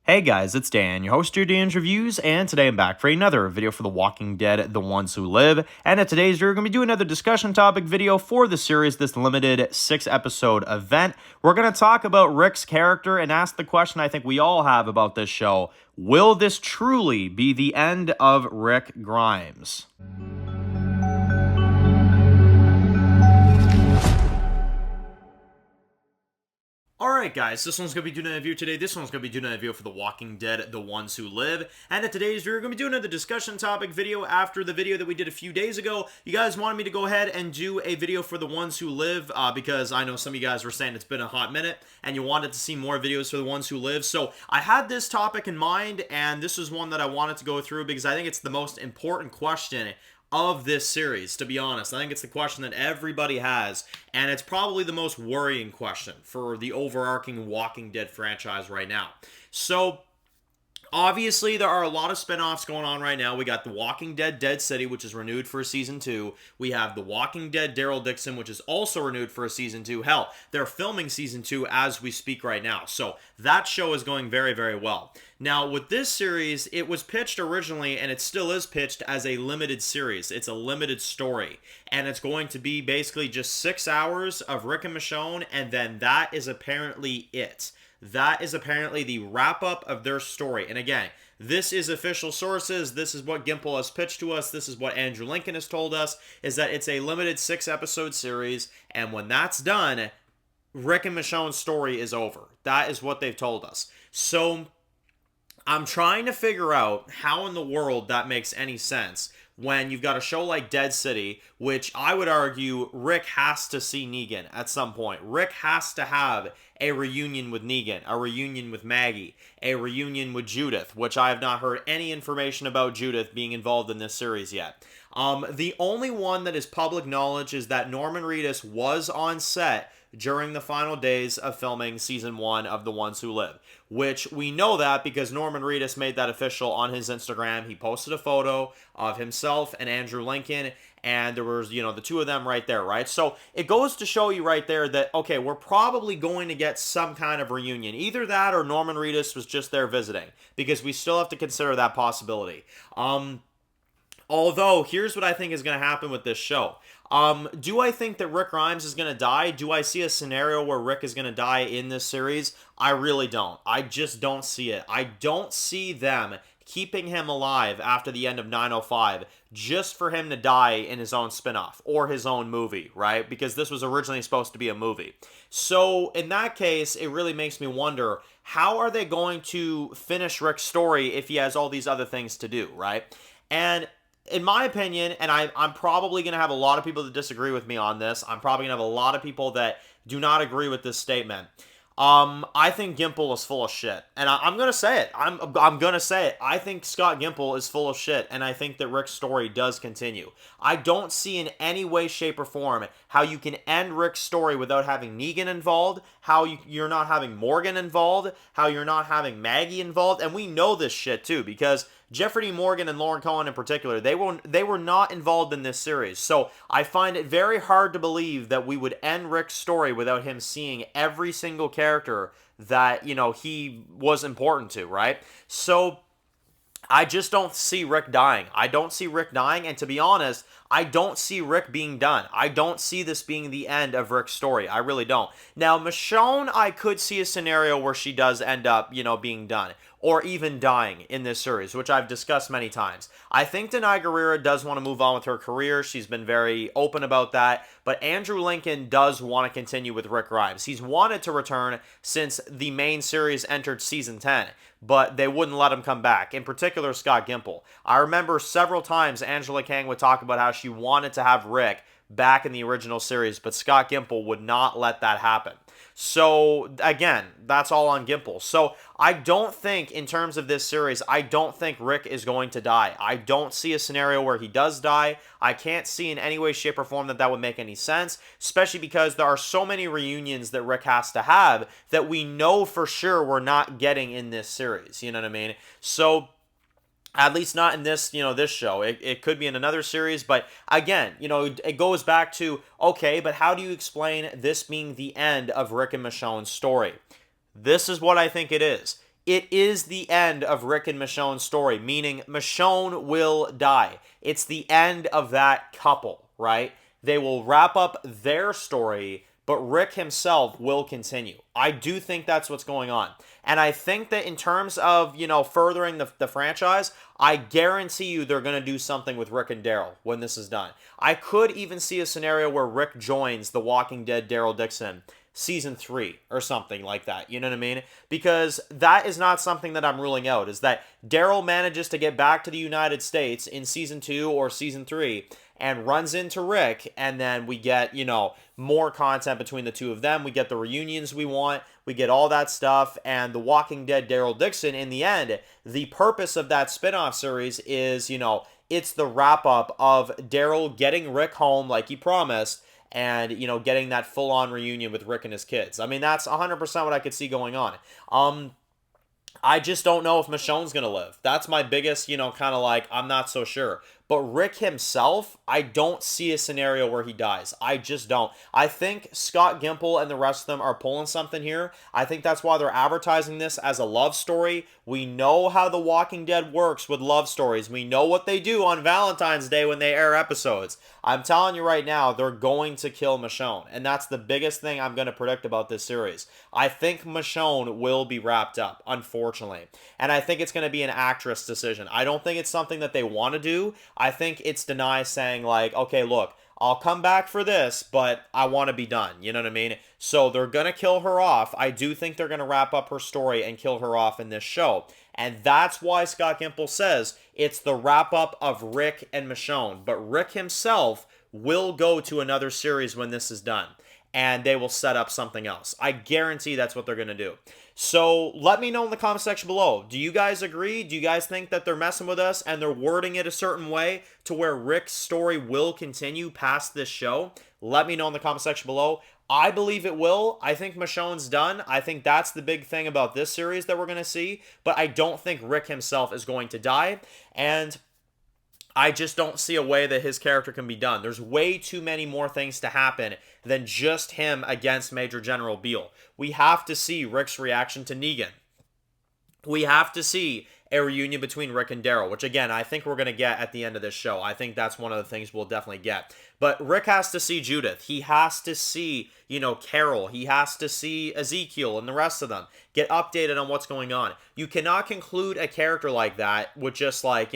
Hey guys, it's Dan, your host of Dan's Reviews, and today I'm back for another video for The Walking Dead, The Ones Who Live. And in today's video, we're going to be doing another discussion topic video for the series, this limited 6-episode event. We're going to talk about Rick's character and ask the question I think we all have about this show. Will this truly be the end of Rick Grimes? Alright guys, this one's going to be doing a review today. This one's going to be doing a review for The Walking Dead, The Ones Who Live. And in today's video, we're going to be doing another discussion topic video after the video that we did a few days ago. You guys wanted me to go ahead and do a video for The Ones Who Live because I know some of you guys were saying it's been a hot minute and you wanted to see more videos for The Ones Who Live. So I had this topic in mind, and this is one that I wanted to go through because I think it's the most important question of this series, to be honest. I think it's the question that everybody has, and it's probably the most worrying question for the overarching Walking Dead franchise right now. So, obviously, there are a lot of spinoffs going on right now. We got The Walking Dead Dead City, which is renewed for Season 2. We have The Walking Dead Daryl Dixon, which is also renewed for a Season 2. Hell, they're filming Season 2 as we speak right now. So, that show is going very, very well. Now, with this series, it was pitched originally, and it still is pitched as a limited series. It's a limited story, and it's going to be basically just 6 hours of Rick and Michonne, and then that is apparently it. That is apparently the wrap-up of their story. And again, this is official sources. This is what Gimple has pitched to us. This is what Andrew Lincoln has told us, is that it's a limited 6-episode series, and when that's done, Rick and Michonne's story is over. That is what they've told us. So I'm trying to figure out how in the world that makes any sense when you've got a show like Dead City, which I would argue Rick has to see Negan at some point. Rick has to have a reunion with Negan, a reunion with Maggie, a reunion with Judith, which I have not heard any information about Judith being involved in this series yet. The only one that is public knowledge is that Norman Reedus was on set during the final days of filming Season 1 of The Ones Who Live, which we know that because Norman Reedus made that official on his Instagram. He posted a photo of himself and Andrew Lincoln, and there was, the two of them right there, right? So it goes to show you right there that, okay, we're probably going to get some kind of reunion. Either that or Norman Reedus was just there visiting, because we still have to consider that possibility. Although, here's what I think is going to happen with this show. Do I think that Rick Grimes is going to die? Do I see a scenario where Rick is going to die in this series? I really don't. I just don't see it. I don't see them keeping him alive after the end of 905 just for him to die in his own spinoff or his own movie, right? Because this was originally supposed to be a movie. So in that case, it really makes me wonder, how are they going to finish Rick's story if he has all these other things to do, right? And in my opinion, and I'm probably going to have a lot of people that disagree with me on this. I'm probably going to have a lot of people that do not agree with this statement. I think Gimple is full of shit. And I'm going to say it. I'm going to say it. I think Scott Gimple is full of shit, and I think that Rick's story does continue. I don't see in any way, shape, or form how you can end Rick's story without having Negan involved, how you're not having Morgan involved, how you're not having Maggie involved, and we know this shit too, because Jeffrey D. Morgan and Lauren Cohen in particular, they were not involved in this series. So I find it very hard to believe that we would end Rick's story without him seeing every single character that, he was important to, right? So I just don't see Rick dying. I don't see Rick dying, and to be honest, I don't see Rick being done. I don't see this being the end of Rick's story. I really don't. Now, Michonne, I could see a scenario where she does end up, being done, or even dying in this series, which I've discussed many times. I think Denai Guerrera does want to move on with her career. She's been very open about that, but Andrew Lincoln does want to continue with Rick Grimes. He's wanted to return since the main series entered Season 10, but they wouldn't let him come back, in particular Scott Gimple. I remember several times Angela Kang would talk about how she wanted to have Rick back in the original series, but Scott Gimple would not let that happen. So, again, that's all on Gimple. So, I don't think, in terms of this series, I don't think Rick is going to die. I don't see a scenario where he does die. I can't see in any way, shape, or form that would make any sense, especially because there are so many reunions that Rick has to have that we know for sure we're not getting in this series. You know what I mean? So, at least not in this, this show. It could be in another series, but again, it goes back to, okay, but how do you explain this being the end of Rick and Michonne's story? This is what I think it is. it is the end of Rick and Michonne's story, meaning Michonne will die. It's the end of that couple, right? They will wrap up their story, but Rick himself will continue. I do think that's what's going on. And I think that in terms of, furthering the franchise, I guarantee you they're going to do something with Rick and Daryl when this is done. I could even see a scenario where Rick joins The Walking Dead Daryl Dixon season 3 or something like that. You know what I mean? Because that is not something that I'm ruling out, is that Daryl manages to get back to the United States in season 2 or season 3 and runs into Rick, and then we get, more content between the two of them. We get the reunions we want. We get all that stuff, and The Walking Dead Daryl Dixon, in the end, the purpose of that spin-off series is, it's the wrap-up of Daryl getting Rick home like he promised, and, getting that full-on reunion with Rick and his kids. I mean, that's 100% what I could see going on. I just don't know if Michonne's going to live. That's my biggest, kind of like, I'm not so sure. But Rick himself, I don't see a scenario where he dies. I just don't. I think Scott Gimple and the rest of them are pulling something here. I think that's why they're advertising this as a love story. We know how The Walking Dead works with love stories. We know what they do on Valentine's Day when they air episodes. I'm telling you right now, they're going to kill Michonne. And that's the biggest thing I'm going to predict about this series. I think Michonne will be wrapped up, unfortunately. And I think it's going to be an actress decision. I don't think it's something that they want to do. I think it's Denai saying like, okay, look, I'll come back for this, but I want to be done. You know what I mean? So they're going to kill her off. I do think they're going to wrap up her story and kill her off in this show. And that's why Scott Gimple says it's the wrap up of Rick and Michonne. But Rick himself will go to another series when this is done. And they will set up something else. I guarantee that's what they're going to do. So let me know in the comment section below. Do you guys agree? Do you guys think that they're messing with us and they're wording it a certain way to where Rick's story will continue past this show? Let me know in the comment section below. I believe it will. I think Michonne's done. I think that's the big thing about this series that we're going to see. But I don't think Rick himself is going to die. And I just don't see a way that his character can be done. There's way too many more things to happen than just him against Major General Beale. We have to see Rick's reaction to Negan. We have to see a reunion between Rick and Daryl, which again, I think we're going to get at the end of this show. I think that's one of the things we'll definitely get. But Rick has to see Judith. He has to see, Carol. He has to see Ezekiel and the rest of them. Get updated on what's going on. You cannot conclude a character like that with just like,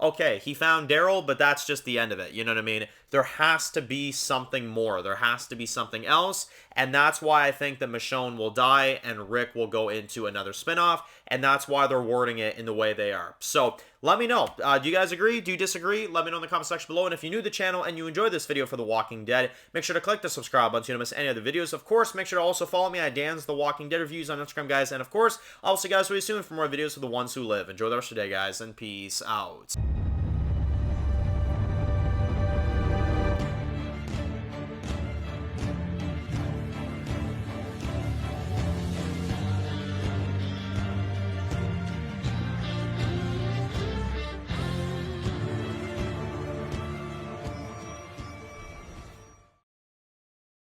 okay, he found Daryl, but that's just the end of it. You know what I mean? There has to be something more. There has to be something else. And that's why I think that Michonne will die and Rick will go into another spinoff. And that's why they're wording it in the way they are. So let me know. Do you guys agree? Do you disagree? Let me know in the comment section below. And if you're new to the channel and you enjoyed this video for The Walking Dead, make sure to click the subscribe button so you don't miss any other videos. Of course, make sure to also follow me at Dan's The Walking Dead Reviews on Instagram, guys. And of course, I'll see you guys really soon for more videos for the ones who live. Enjoy the rest of your day, guys, and peace out.